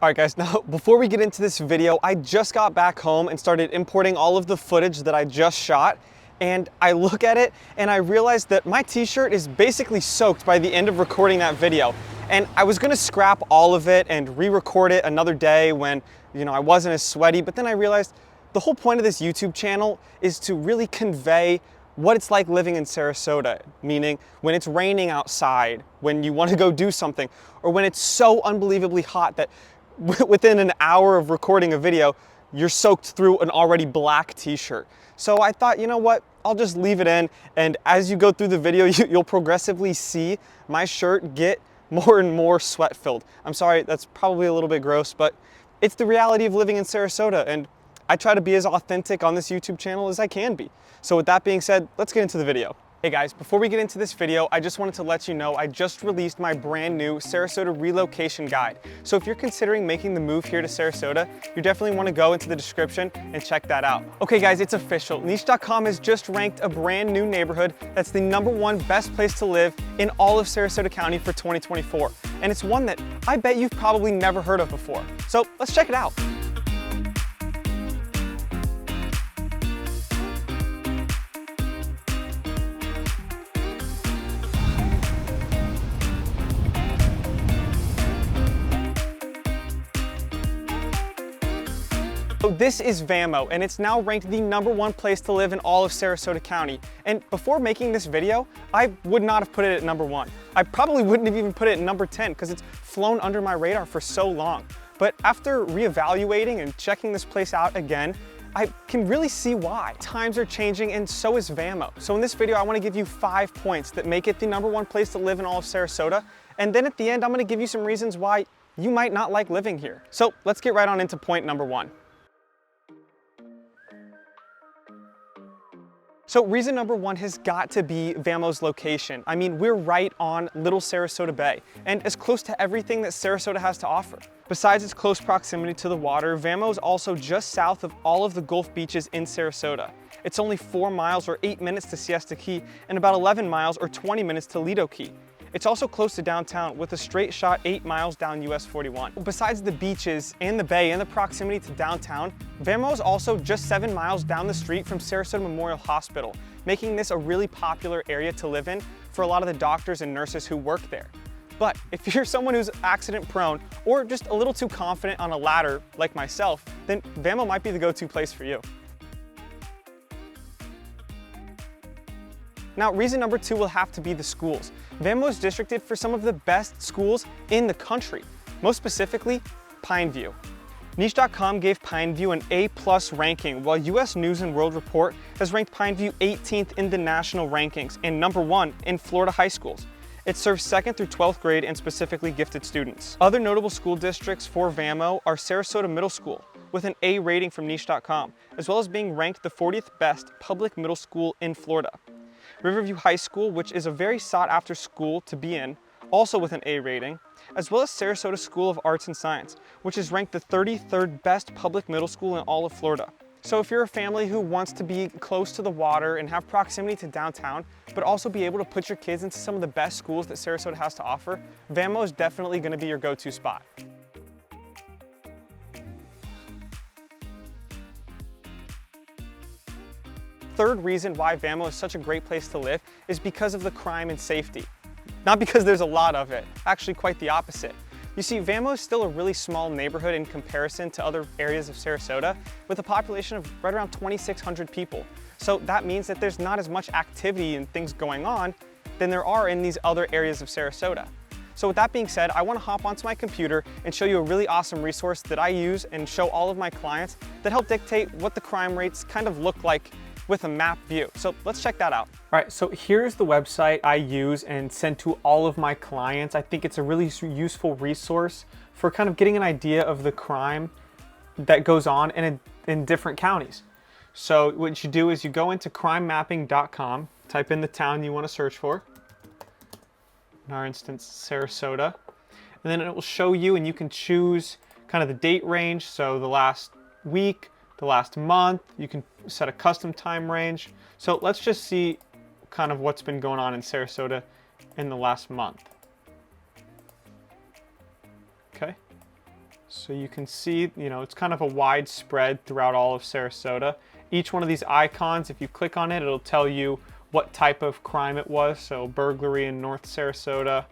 All right guys, now before we get into this video, I just got back home and started importing all of the footage that I just shot. And I look at it and I realized that my t-shirt is basically soaked by the end of recording that video. And I was gonna scrap all of it and re-record it another day when, I wasn't as sweaty, but then I realized the whole point of this YouTube channel is to really convey what it's like living in Sarasota, meaning when it's raining outside, when you want to go do something, or when it's so unbelievably hot that within an hour of recording a video, you're soaked through an already black t-shirt. So I thought, you know what, I'll just leave it in, and as you go through the video, you'll progressively see my shirt get more and more sweat filled. I'm sorry, that's probably a little bit gross, but it's the reality of living in Sarasota, and I try to be as authentic on this YouTube channel as I can be. So with that being said, let's get into the video. Hey guys, before we get into this video, I just wanted to let you know I just released my brand new Sarasota relocation guide. So if you're considering making the move here to Sarasota, you definitely want to go into the description and check that out. Okay guys, it's official. Niche.com has just ranked a brand new neighborhood that's the #1 best place to live in all of Sarasota County for 2024. And it's one that I bet you've probably never heard of before. So let's check it out. So this is Vamo, and it's now ranked the #1 place to live in all of Sarasota County. And before making this video, I would not have put it at #1. I probably wouldn't have even put it at #10 because it's flown under my radar for so long. But after reevaluating and checking this place out again, I can really see why. Times are changing and so is Vamo. So in this video, I want to give you 5 points that make it the #1 place to live in all of Sarasota. And then at the end, I'm going to give you some reasons why you might not like living here. So let's get right on into point #1. So reason #1 has got to be Vamo's location. I mean, we're right on Little Sarasota Bay and as close to everything that Sarasota has to offer. Besides its close proximity to the water, Vamo is also just south of all of the Gulf beaches in Sarasota. It's only 4 miles or 8 minutes to Siesta Key and about 11 miles or 20 minutes to Lido Key. It's also close to downtown with a straight shot 8 miles down US 41. Besides the beaches and the bay and the proximity to downtown, Vamo is also just 7 miles down the street from Sarasota Memorial Hospital, making this a really popular area to live in for a lot of the doctors and nurses who work there. But if you're someone who's accident prone or just a little too confident on a ladder like myself, then Vamo might be the go-to place for you. Now, reason #2 will have to be the schools. Vamo is districted for some of the best schools in the country, most specifically, Pineview. Niche.com gave Pineview an A+ ranking, while US News & World Report has ranked Pineview 18th in the national rankings and #1 in Florida high schools. It serves 2nd through 12th grade and specifically gifted students. Other notable school districts for Vamo are Sarasota Middle School, with an A rating from Niche.com, as well as being ranked the 40th best public middle school in Florida. Riverview High School, which is a very sought-after school to be in, also with an A rating, as well as Sarasota School of Arts and Science, which is ranked the 33rd best public middle school in all of Florida. So if you're a family who wants to be close to the water and have proximity to downtown, but also be able to put your kids into some of the best schools that Sarasota has to offer, Vamo is definitely going to be your go-to spot. Third reason why Vamo is such a great place to live is because of the crime and safety. Not because there's a lot of it, actually quite the opposite. You see, Vamo is still a really small neighborhood in comparison to other areas of Sarasota, with a population of right around 2,600 people. So that means that there's not as much activity and things going on than there are in these other areas of Sarasota. So with that being said, I want to hop onto my computer and show you a really awesome resource that I use and show all of my clients that help dictate what the crime rates kind of look like with a map view. So let's check that out. All right, so here's the website I use and send to all of my clients. I think it's a really useful resource for kind of getting an idea of the crime that goes on in different counties. So what you do is you go into crimemapping.com, type in the town you want to search for. In our instance, Sarasota. And then it will show you, and you can choose kind of the date range. So the last week, the last month, you can set a custom time range. So let's just see kind of what's been going on in Sarasota in the last month. Okay. So you can see, it's kind of a wide spread throughout all of Sarasota. Each one of these icons, if you click on it, it'll tell you what type of crime it was. So burglary in North Sarasota,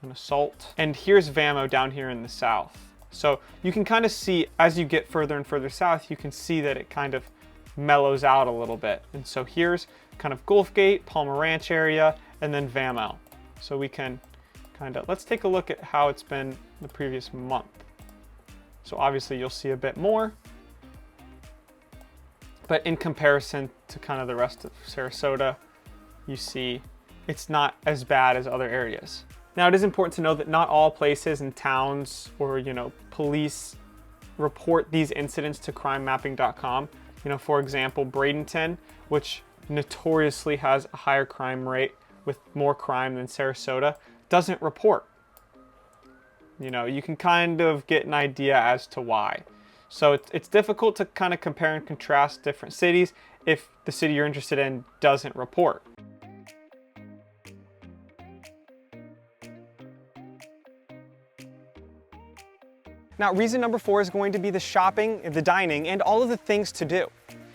an assault. And here's Vamo down here in the south. So you can kind of see, as you get further and further south, you can see that it kind of mellows out a little bit. And so here's kind of Gulf Gate, Palmer Ranch area, and then Vamo. So we can let's take a look at how it's been the previous month. So obviously you'll see a bit more, but in comparison to kind of the rest of Sarasota, you see it's not as bad as other areas. Now, it is important to know that not all places and towns or, police report these incidents to crimemapping.com. For example, Bradenton, which notoriously has a higher crime rate with more crime than Sarasota, doesn't report. You can kind of get an idea as to why. So it's difficult to kind of compare and contrast different cities if the city you're interested in doesn't report. Now, reason number 4 is going to be the shopping, the dining, and all of the things to do.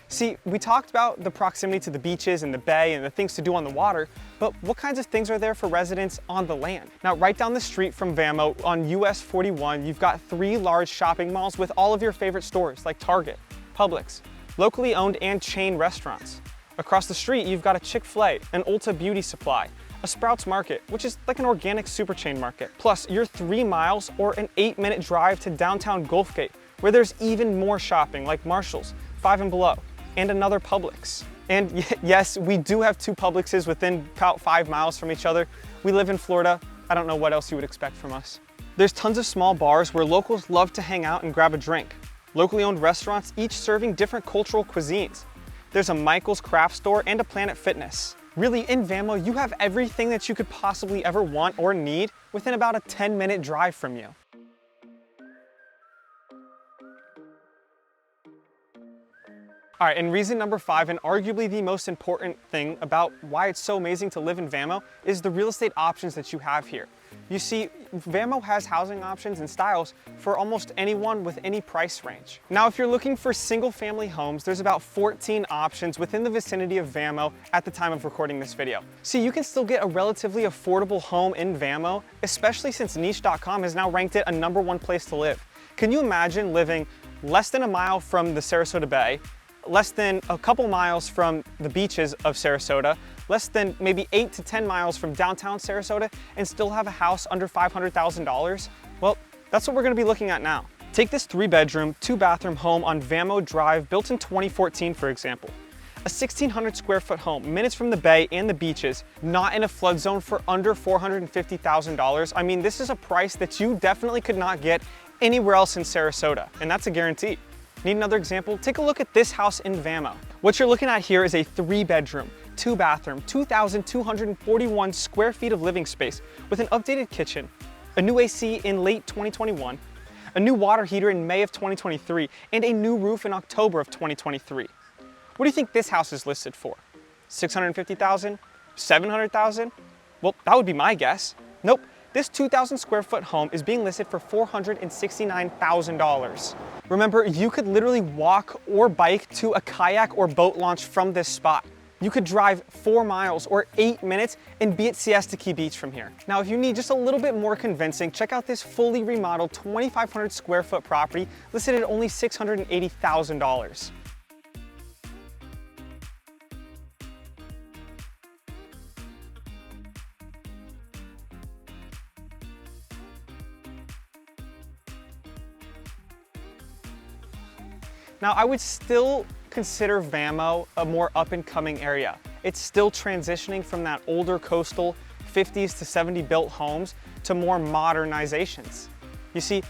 See, we talked about the proximity to the beaches and the bay and the things to do on the water, but what kinds of things are there for residents on the land? Now, right down the street from Vamo on US 41, you've got 3 large shopping malls with all of your favorite stores like Target, Publix, locally owned and chain restaurants. Across the street, you've got a Chick-fil-A, an Ulta Beauty Supply, a Sprouts Market, which is like an organic super chain market. Plus, you're 3 miles or an 8-minute drive to downtown Gulf Gate, where there's even more shopping like Marshall's, Five and Below, and another Publix. And yes, we do have 2 Publixes within about 5 miles from each other. We live in Florida. I don't know what else you would expect from us. There's tons of small bars where locals love to hang out and grab a drink. Locally owned restaurants, each serving different cultural cuisines. There's a Michael's craft store and a Planet Fitness. Really, in Vamo, you have everything that you could possibly ever want or need within about a 10-minute drive from you. All right, and reason number 5, and arguably the most important thing about why it's so amazing to live in Vamo, is the real estate options that you have here. You see, Vamo has housing options and styles for almost anyone with any price range. Now, if you're looking for single-family homes, there's about 14 options within the vicinity of Vamo at the time of recording this video. See, you can still get a relatively affordable home in Vamo, especially since niche.com has now ranked it a #1 place to live. Can you imagine living less than a mile from the Sarasota Bay, less than a couple miles from the beaches of Sarasota, less than maybe 8 to 10 miles from downtown Sarasota, and still have a house under $500,000? Well, that's what we're gonna be looking at now. Take this 3-bedroom, 2-bathroom home on Vamo Drive, built in 2014, for example. A 1,600 square foot home, minutes from the bay and the beaches, not in a flood zone, for under $450,000. I mean, this is a price that you definitely could not get anywhere else in Sarasota, and that's a guarantee. Need another example? Take a look at this house in Vamo. What you're looking at here is a 3-bedroom, 2-bathroom, 2,241 square feet of living space with an updated kitchen, a new AC in late 2021, a new water heater in May of 2023, and a new roof in October of 2023. What do you think this house is listed for? $650,000? $700,000? Well, that would be my guess. Nope. This 2,000 square foot home is being listed for $469,000. Remember, you could literally walk or bike to a kayak or boat launch from this spot. You could drive 4 miles or 8 minutes and be at Siesta Beach from here. Now, if you need just a little bit more convincing, check out this fully remodeled 2,500 square foot property listed at only $680,000. Now, I would still consider Vamo a more up-and-coming area. It's still transitioning from that older coastal 50s to 70 built homes to more modernizations. You see,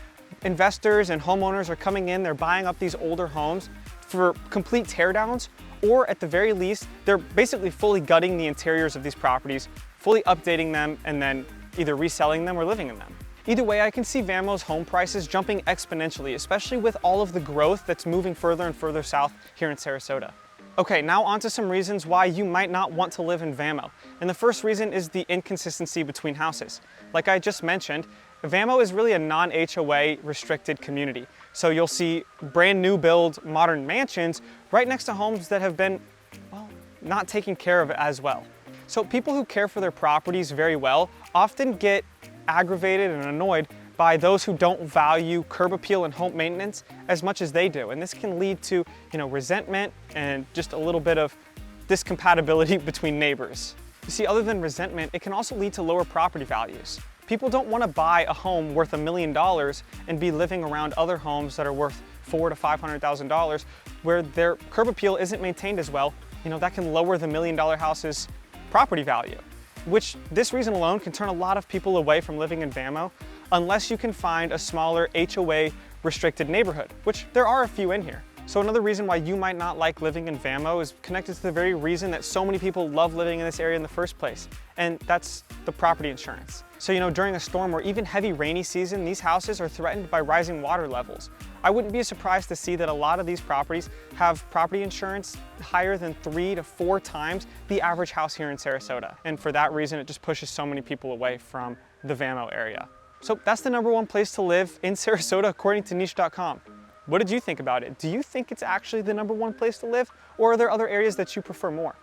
investors and homeowners are coming in, they're buying up these older homes for complete teardowns, or at the very least, they're basically fully gutting the interiors of these properties, fully updating them, and then either reselling them or living in them. Either way, I can see Vamo's home prices jumping exponentially, especially with all of the growth that's moving further and further south here in Sarasota. Okay, now on to some reasons why you might not want to live in Vamo. And the first reason is the inconsistency between houses. Like I just mentioned, Vamo is really a non-HOA restricted community. So you'll see brand new build modern mansions right next to homes that have been, well, not taken care of as well. So people who care for their properties very well often get aggravated and annoyed by those who don't value curb appeal and home maintenance as much as they do. And this can lead to, resentment and just a little bit of discompatibility between neighbors. You see, other than resentment, it can also lead to lower property values. People don't want to buy a home worth $1 million and be living around other homes that are worth $400,000 to $500,000 where their curb appeal isn't maintained as well. That can lower the $1 million house's property value, which this reason alone can turn a lot of people away from living in Vamo unless you can find a smaller HOA restricted neighborhood, which there are a few in here. So another reason why you might not like living in Vamo is connected to the very reason that so many people love living in this area in the first place, and that's the property insurance. So during a storm or even heavy rainy season, these houses are threatened by rising water levels. I wouldn't be surprised to see that a lot of these properties have property insurance higher than 3 to 4 times the average house here in Sarasota. And for that reason, it just pushes so many people away from the Vamo area. So that's the #1 place to live in Sarasota according to niche.com. What did you think about it? Do you think it's actually the #1 place to live, or are there other areas that you prefer more?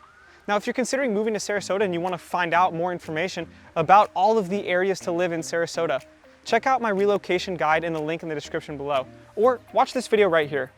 Now, if you're considering moving to Sarasota and you want to find out more information about all of the areas to live in Sarasota, check out my relocation guide in the link in the description below, or watch this video right here.